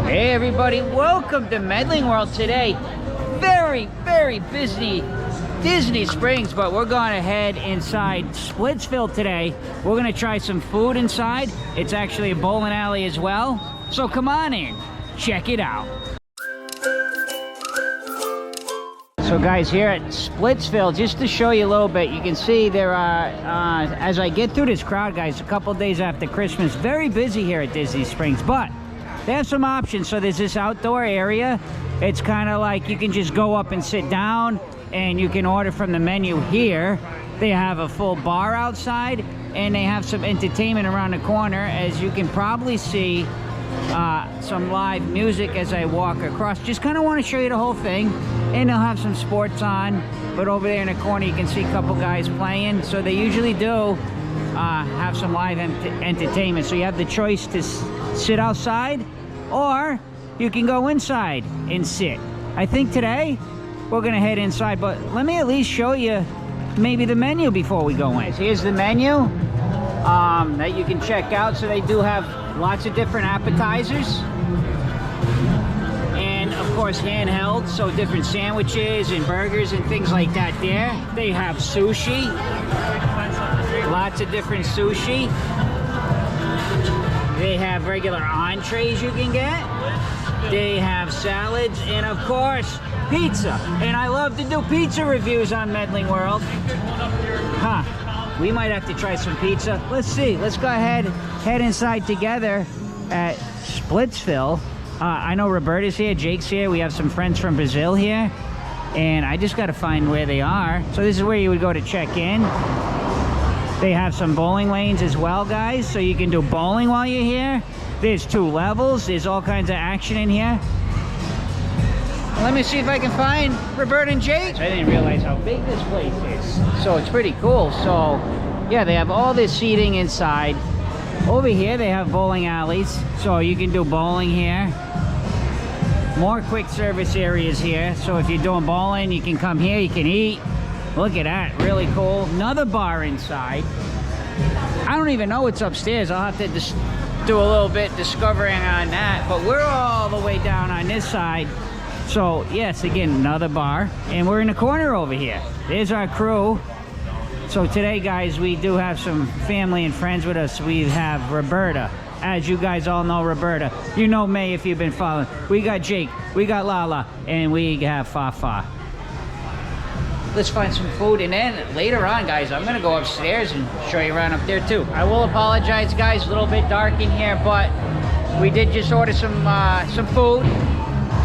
Hey everybody, welcome to Medling World today. Very busy Disney Springs, but we're going to head inside Splitsville today. We're going to try some food inside. It's actually a bowling alley as well. So come on in, check it out. So guys, here at Splitsville, just to show you a little bit, you can see there are, as I get through this crowd, guys, a couple days after Christmas, very busy here at Disney Springs, but they have some options. So there's this outdoor area. It's kind of like you can just go up and sit down and you can order from the menu here. They have a full bar outside and they have some entertainment around the corner. As you can probably see, some live music as I walk across. Just kind of want to show you the whole thing. And they'll have some sports on, but over there in the corner you can see a couple guys playing. So they usually do have some live entertainment. So you have the choice to sit outside or you can go inside and sit. I think today we're gonna head inside, but let me at least show you maybe the menu before we go in. Here's the menu that you can check out. So they do have lots of different appetizers and of course handheld, so different sandwiches and burgers and things like that there. They have sushi, lots of different sushi. They have regular entrees you can get. They have salads and of course pizza. And I love to do pizza reviews on Medling World. We might have to try some pizza. Let's see. Let's go ahead, head inside together at Splitsville. I know Roberta's here, Jake's here. We have some friends from Brazil here. And I just got to find where they are. So this is where you would go to check in. They have some bowling lanes as well, guys. So you can do bowling while you're here. There's 2 levels. There's all kinds of action in here. Let me see if I can find Roberta and Jake. I didn't realize how big this place is. So it's pretty cool. So yeah, they have all this seating inside. Over here, they have bowling alleys. So you can do bowling here. More quick service areas here. So if you're doing bowling, you can come here, you can eat. Look at that, really cool. Another bar inside. I don't even know what's upstairs. I'll have to just do a little bit discovering on that. But we're all the way down on this side. So yes, again, another bar. And we're in the corner over here. There's our crew. So today, guys, we do have some family and friends with us. We have Roberta. As you guys all know Roberta. You know May if you've been following. We got Jake, we got Lala, and we have Fafa. Let's find some food, and then later on, guys, I'm gonna go upstairs and show you around up there too. I will apologize, guys, a little bit dark in here, but we did just order some food,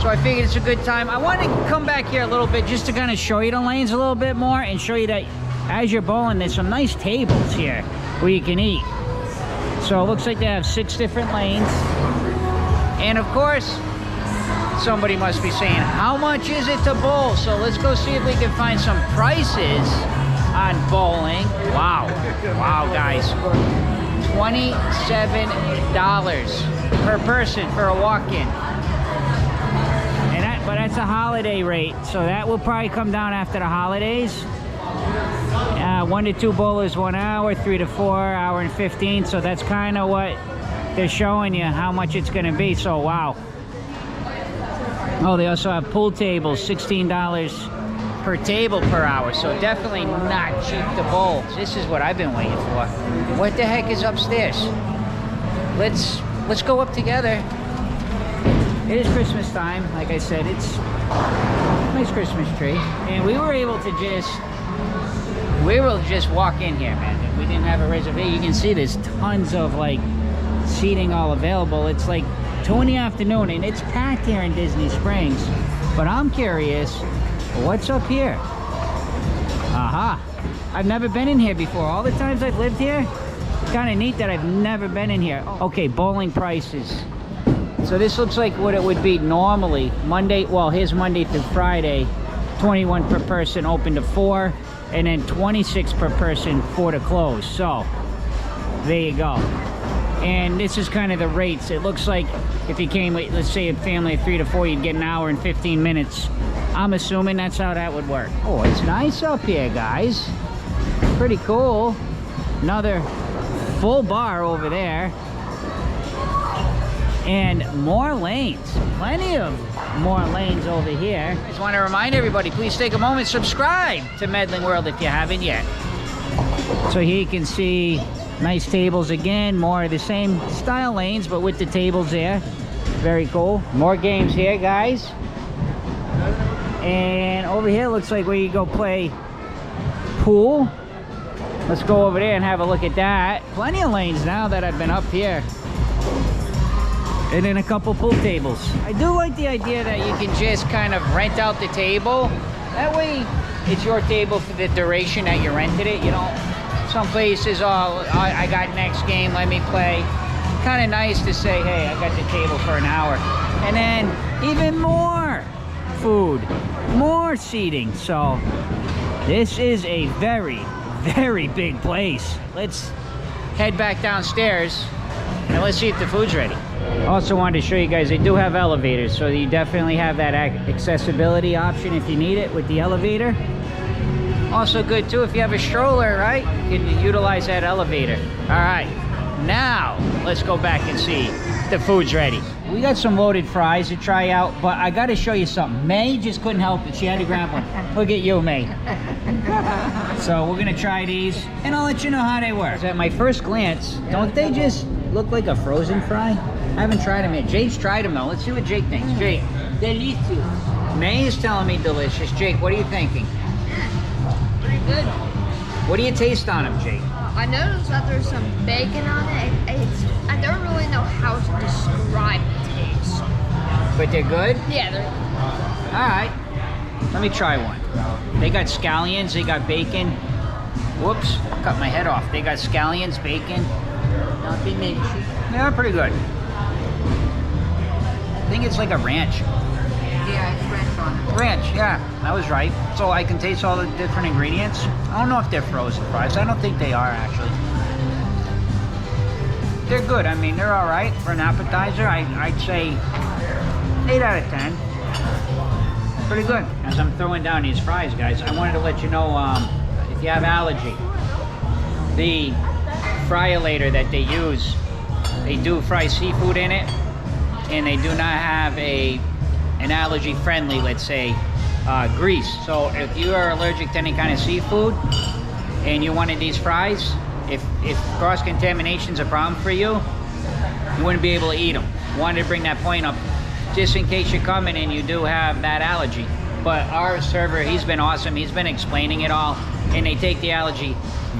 so I figured it's a good time. I wanted to come back here a little bit just to kind of show you the lanes a little bit more and show you that as you're bowling, there's some nice tables here where you can eat. So it looks like they have 6 different lanes, and of course, somebody must be saying, how much is it to bowl? So let's go see if we can find some prices on bowling. Wow, guys, $27 per person for a walk-in. And but that's a holiday rate, so that will probably come down after the holidays. 1 to 2 bowlers 1 hour, 3 to 4 hour and 15. So that's kind of what they're showing you how much it's going to be. So wow. Oh, they also have pool tables, $16 per table per hour. So definitely not cheap to bowl. This is what I've been waiting for. What the heck is upstairs? Let's go up together. It is Christmas time. Like I said, it's a nice Christmas tree. And we were able to just walk in here, man. We didn't have a reservation. You can see there's tons of like seating all available. It's like 2 in the afternoon and it's packed here in Disney Springs. But I'm curious, what's up here? Aha. I've never been in here before. All the times I've lived here, it's kind of neat that I've never been in here. Okay, bowling prices. So this looks like what it would be normally. Monday, well, here's Monday through Friday. 21 per person, open to 4. And then 26 per person, 4 to close. So there you go. And this is kind of the rates. It looks like if you came with, let's say, a family of 3 to 4, you'd get an hour and 15 minutes. I'm assuming that's how that would work. Oh, it's nice up here, guys. Pretty cool. Another full bar over there. And more lanes, plenty of more lanes over here. I just want to remind everybody, please take a moment, subscribe to Medling World if you haven't yet. So here you can see nice tables again, more of the same style lanes, but with the tables there. Very cool. More games here, guys. And over here looks like where you go play pool. Let's go over there and have a look at that. Plenty of lanes now that I've been up here. And then a couple pool tables. I do like the idea that you can just kind of rent out the table. That way it's your table for the duration that you rented it. You know, some places, oh, I got next game, let me play. Kind of nice to say, hey, I got the table for an hour. And then even more food, more seating. So this is a very, very big place. Let's head back downstairs and let's see if the food's ready. Also wanted to show you guys, they do have elevators, so you definitely have that accessibility option if you need it with the elevator. Also good too if you have a stroller, right? You can utilize that elevator. All right, now let's go back and see if the food's ready. We got some loaded fries to try out, but I got to show you something. May just couldn't help it. She had to grab one. Look at you, May. So we're gonna try these and I'll let you know how they work. At my first glance, don't they just look like a frozen fry? I haven't tried them yet. Jake's tried them though. Let's see what Jake thinks. Jake. Delicious. May is telling me delicious. Jake, what are you thinking? Pretty good. What do you taste on them, Jake? I noticed that there's some bacon on it. I don't really know how to describe the taste. But they're good? Yeah, they're good. All right. Let me try one. They got scallions. They got bacon. Whoops. Cut my head off. They got scallions, bacon. Nothing makes you. Yeah, pretty good. I think it's like a ranch. Yeah, it's ranch on it. Ranch, yeah, that was right. So I can taste all the different ingredients. I don't know if they're frozen fries. I don't think they are, actually. They're good. I mean, they're all right for an appetizer. I'd say 8 out of 10. Pretty good. As I'm throwing down these fries, guys, I wanted to let you know if you have allergy, the fryolator that they use, they do fry seafood in it, and they do not have an allergy friendly, let's say, grease. So if you are allergic to any kind of seafood and you wanted these fries, if cross-contamination is a problem for you, you wouldn't be able to eat them. Wanted to bring that point up just in case you're coming and you do have that allergy. But our server, he's been awesome. He's been explaining it all, and they take the allergy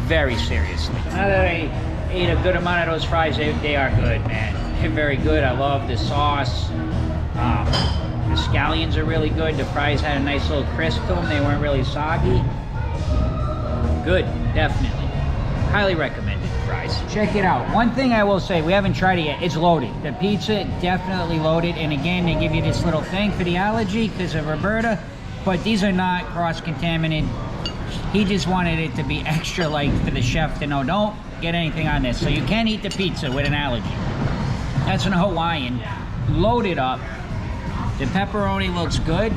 very seriously. Now that I ate a good amount of those fries, they are good, man. They're very good. I love the sauce. The scallions are really good. The fries had a nice little crisp to them. They weren't really soggy. Good, definitely. Highly recommended fries. Check it out. One thing I will say, we haven't tried it yet. It's loaded. The pizza, definitely loaded. And again, they give you this little thing for the allergy because of Roberta. But these are not cross-contaminated. He just wanted it to be extra light for the chef to know, don't get anything on this. So you can eat the pizza with an allergy. That's an Hawaiian. Loaded up. The pepperoni looks good.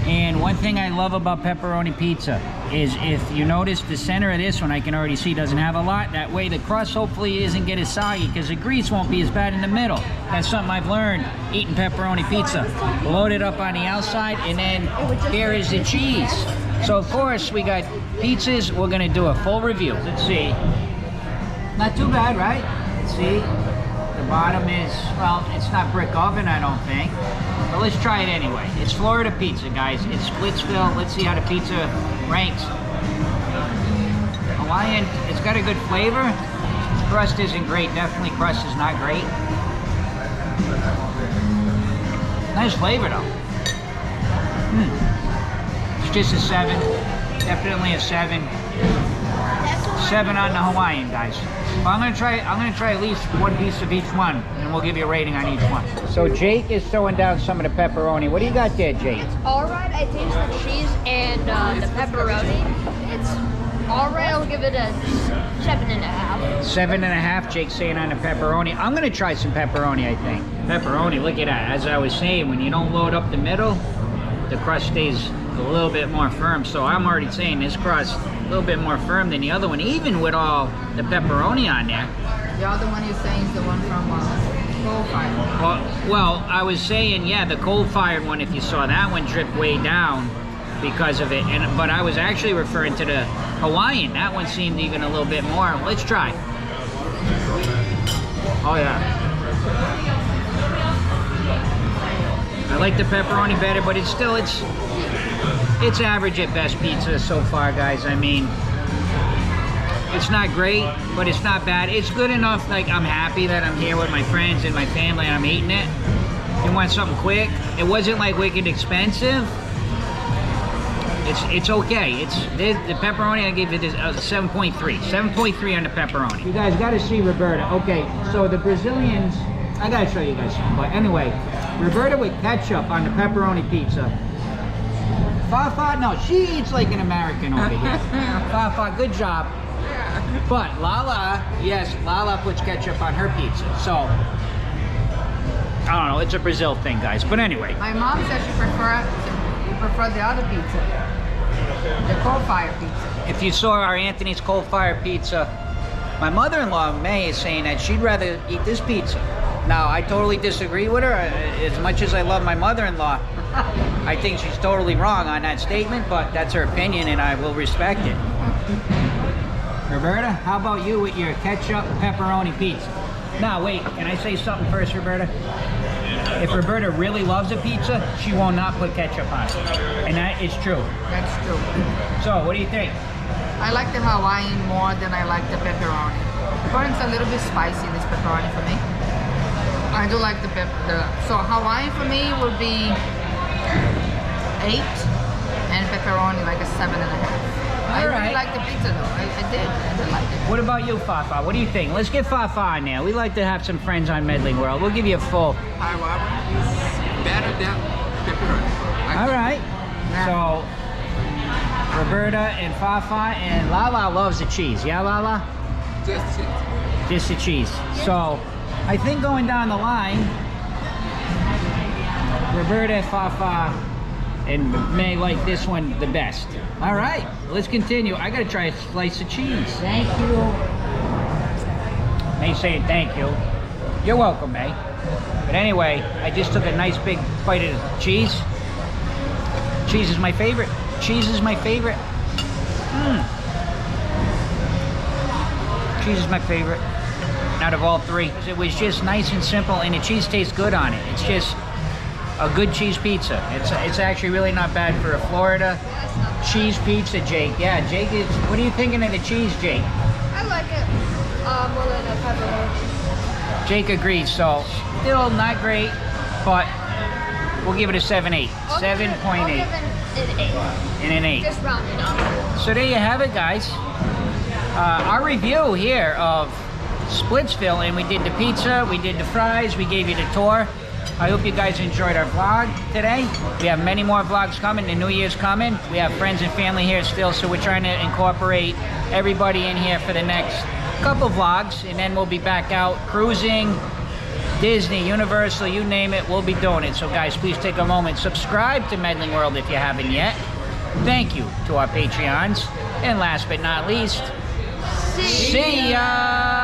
And one thing I love about pepperoni pizza is if you notice the center of this one, I can already see doesn't have a lot. That way the crust hopefully isn't get as soggy because the grease won't be as bad in the middle. That's something I've learned eating pepperoni pizza. Load it up on the outside, and then here is the cheese. So of course we got pizzas. We're gonna do a full review. Let's see. Not too bad, right? Let's see. The bottom is, well, it's not brick oven, I don't think. But let's try it anyway. It's Florida pizza, guys. It's Splitsville. Let's see how the pizza ranks. Hawaiian, it's got a good flavor. Crust isn't great. Definitely crust is not great. Nice flavor though. It's just a 7. Definitely a 7. 7 on the Hawaiian, guys. But I'm gonna try at least one piece of each one, and we'll give you a rating on each one. So Jake is throwing down some of the pepperoni. What do you got there, Jake? It's alright. I taste the cheese and the pepperoni. It's alright. I'll give it a 7.5. 7.5. Jake's saying on the pepperoni. I'm gonna try some pepperoni, I think. Pepperoni, look at that. As I was saying, when you don't load up the middle, the crust stays a little bit more firm. So I'm already saying this crust a little bit more firm than the other one, even with all the pepperoni on there. The other one you're saying is the one from Well, I was saying, yeah, the coal-fired one, if you saw that one drip way down because of it. But I was actually referring to the Hawaiian. That one seemed even a little bit more. Let's try. Oh, yeah. I like the pepperoni better, but it's still, it's average at best pizza so far, guys. I mean, it's not great, but it's not bad. It's good enough, like, I'm happy that I'm here with my friends and my family and I'm eating it. You want something quick? It wasn't, like, wicked expensive. It's okay. The pepperoni, I give it a 7.3. 7.3 on the pepperoni. You guys got to see Roberta. Okay, so the Brazilians, I got to show you guys something. But anyway, Roberta with ketchup on the pepperoni pizza. Fafa, no, she eats like an American over here. Fafa, good job. But Lala, yes, Lala puts ketchup on her pizza. So, I don't know, it's a Brazil thing, guys. But anyway. My mom said she prefer the other pizza. The coal-fired pizza. If you saw our Anthony's coal-fired pizza, my mother-in-law, May, is saying that she'd rather eat this pizza. Now, I totally disagree with her. As much as I love my mother-in-law, I think she's totally wrong on that statement, but that's her opinion, and I will respect it. Roberta, how about you with your ketchup pepperoni pizza? Now, wait, can I say something first, Roberta? If Roberta really loves a pizza, she will not put ketchup on it. And that is true. That's true. So, what do you think? I like the Hawaiian more than I like the pepperoni. Pepperoni's a little bit spicy, this pepperoni for me. I do like the so Hawaiian for me would be 8, and pepperoni like a 7.5. I really like the pizza though. I did like it. What about you, Fafa? What do you think? Let's get Fafa on there. We like to have some friends on Medling World. We'll give you a full. Hawaiian is better than pepperoni. All right. So, Roberta and Fafa and Lala loves the cheese. Yeah, Lala? Just it. Just the cheese. So, I think going down the line, Roberta, Fafa, and May like this one the best. All right, let's continue. I gotta try a slice of cheese. Thank you. May saying thank you. You're welcome, May. But anyway, I just took a nice big bite of cheese. Cheese is my favorite. Cheese is my favorite. Cheese is my favorite out of all three. It was just nice and simple, and the cheese tastes good on it. It's just a good cheese pizza. It's actually really not bad for a Florida cheese pizza, Jake. Yeah, Jake is. What are you thinking of the cheese, Jake? I like it more than a pepperoni. Jake agrees. So still not great, but we'll give it a 7.8. 7.8. I'll give it an 8. And an 8. Just round it up. So there you have it, guys. Our review here of Splitsville, and we did the pizza, we did the fries, we gave you the tour. I hope you guys enjoyed our vlog today. We have many more vlogs coming. The New Year's coming. We have friends and family here still, so we're trying to incorporate everybody in here for the next couple vlogs, and then we'll be back out cruising, Disney, Universal, you name it, we'll be doing it. So guys, please take a moment, subscribe to Medling World if you haven't yet. Thank you to our Patreons. And last but not least, see ya!